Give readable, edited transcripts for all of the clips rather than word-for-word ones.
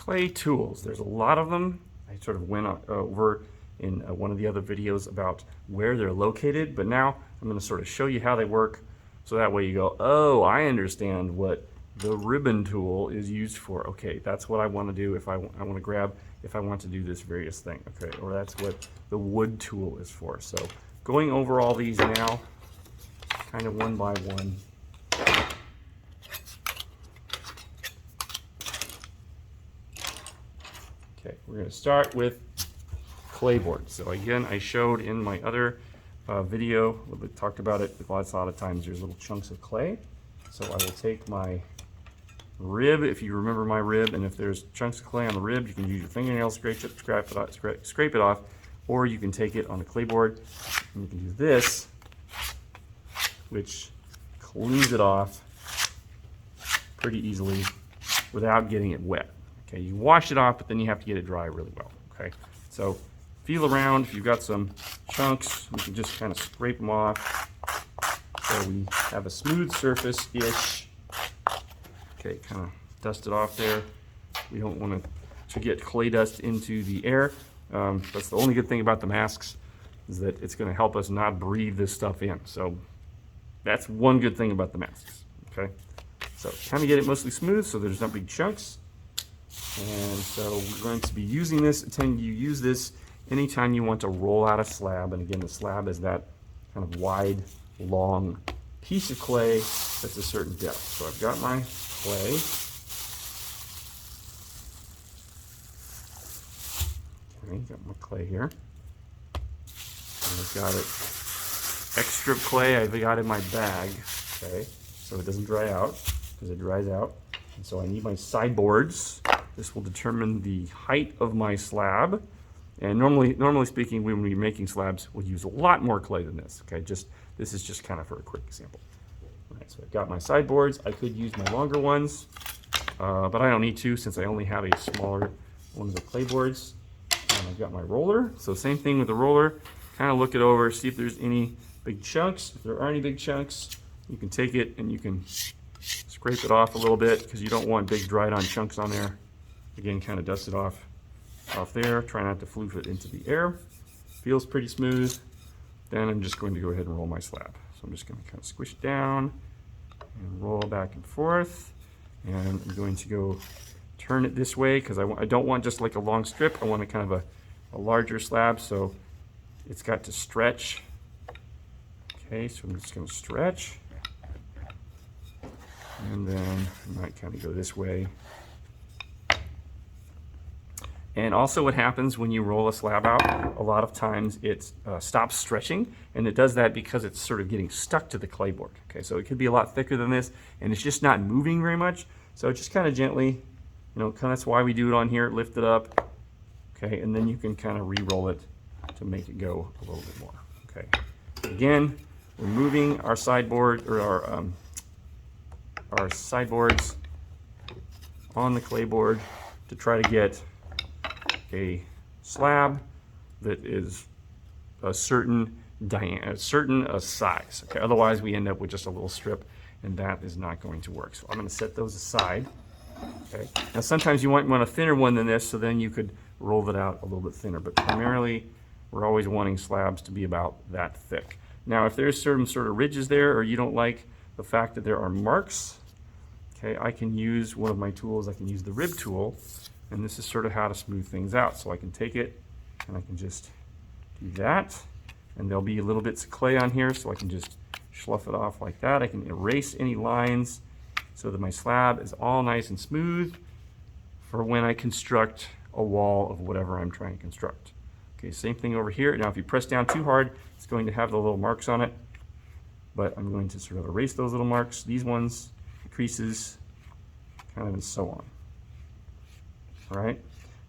clay tools. There's a lot of them. I sort of went over in one of the other videos about where they're located, but now I'm going to sort of show you how they work, so that way you go, oh, I understand what the ribbon tool is used for. Okay, that's what I want to do if I want to grab, if I want to do this various thing. Okay, or that's what the wood tool is for. So going over all these now, kind of one by one. Okay, we're going to start with clay board. So again, I showed in my other video, we talked about it lots of times, there's little chunks of clay. So I will take my rib, if you remember my rib, and if there's chunks of clay on the rib, you can use your fingernails, scrape it off, or you can take it on the clay board, and you can do this, which cleans it off pretty easily without getting it wet. Okay, you wash it off, but then you have to get it dry really well. Okay, so feel around. If you've got some chunks, we can just kind of scrape them off so we have a smooth surface-ish. Okay, kind of dust it off there. We don't want to get clay dust into the air. That's the only good thing about the masks, is that it's going to help us not breathe this stuff in. So that's one good thing about the masks. Okay, so kind of get it mostly smooth so there's not big chunks. And so we're going to be using this. You use this anytime you want to roll out a slab. And again, the slab is that kind of wide, long piece of clay that's a certain depth. So I've got my clay. Okay, got my clay here. And I've got it, extra clay I've got in my bag. Okay, so it doesn't dry out, because it dries out. And so I need my sideboards. This will determine the height of my slab. And normally speaking, when we're making slabs, we'll use a lot more clay than this. Okay, this is just kind of for a quick example. All right, so I've got my sideboards. I could use my longer ones, but I don't need to, since I only have a smaller one of the clay boards. And I've got my roller. So same thing with the roller. Kind of look it over, see if there's any big chunks. If there are any big chunks, you can take it and you can scrape it off a little bit, because you don't want big dried on chunks on there. Again, kind of dust it off there. Try not to floof it into the air. Feels pretty smooth. Then I'm just going to go ahead and roll my slab. So I'm just going to kind of squish down and roll back and forth. And I'm going to go turn it this way, because I don't want just like a long strip. I want a kind of a larger slab, so it's got to stretch. Okay, so I'm just going to stretch. And then I might kind of go this way. And also what happens when you roll a slab out, a lot of times it stops stretching, and it does that because it's sort of getting stuck to the clay board. Okay, so it could be a lot thicker than this, and it's just not moving very much. So just kind of gently, that's why we do it on here, lift it up, okay, and then you can kind of re-roll it to make it go a little bit more. Okay, again, we're moving our sideboard, or our sideboards on the clay board to try to get a slab that is a certain diameter, a certain size. Okay, otherwise we end up with just a little strip, and that is not going to work. So I'm going to set those aside. Okay. Now sometimes you might want a thinner one than this, so then you could roll it out a little bit thinner. But primarily, we're always wanting slabs to be about that thick. Now, if there's certain sort of ridges there, or you don't like the fact that there are marks, okay, I can use one of my tools. I can use the rib tool. And this is sort of how to smooth things out. So I can take it and I can just do that. And there'll be little bits of clay on here, so I can just slough it off like that. I can erase any lines so that my slab is all nice and smooth for when I construct a wall of whatever I'm trying to construct. Okay, same thing over here. Now if you press down too hard, it's going to have the little marks on it. But I'm going to sort of erase those little marks, these ones, the creases, kind of, and so on. All right,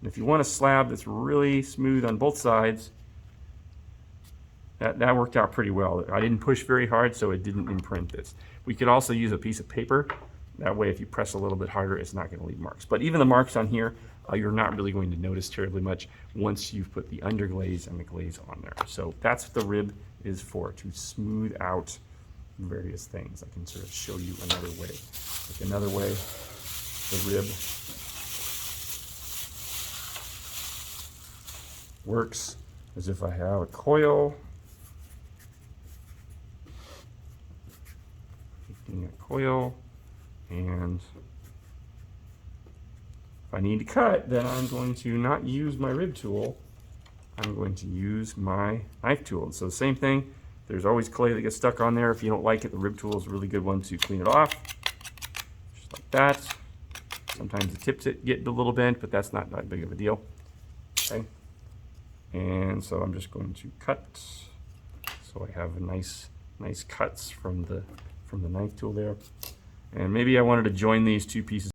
and if you want a slab that's really smooth on both sides, that worked out pretty well. I didn't push very hard, so it didn't imprint this. We could also use a piece of paper. That way, if you press a little bit harder, it's not going to leave marks. But even the marks on here, you're not really going to notice terribly much once you've put the underglaze and the glaze on there. So that's what the rib is for, to smooth out various things. I can sort of show you another way. Like another way, the rib works as if I have a coil. Taking a coil, and if I need to cut, then I'm going to not use my rib tool. I'm going to use my knife tool. So the same thing, there's always clay that gets stuck on there. If you don't like it, the rib tool is a really good one to clean it off. Just like that. Sometimes the tips get a little bent, but that's not that big of a deal. Okay. And so I'm just going to cut. So I have a nice cuts from the knife tool there. And maybe I wanted to join these two pieces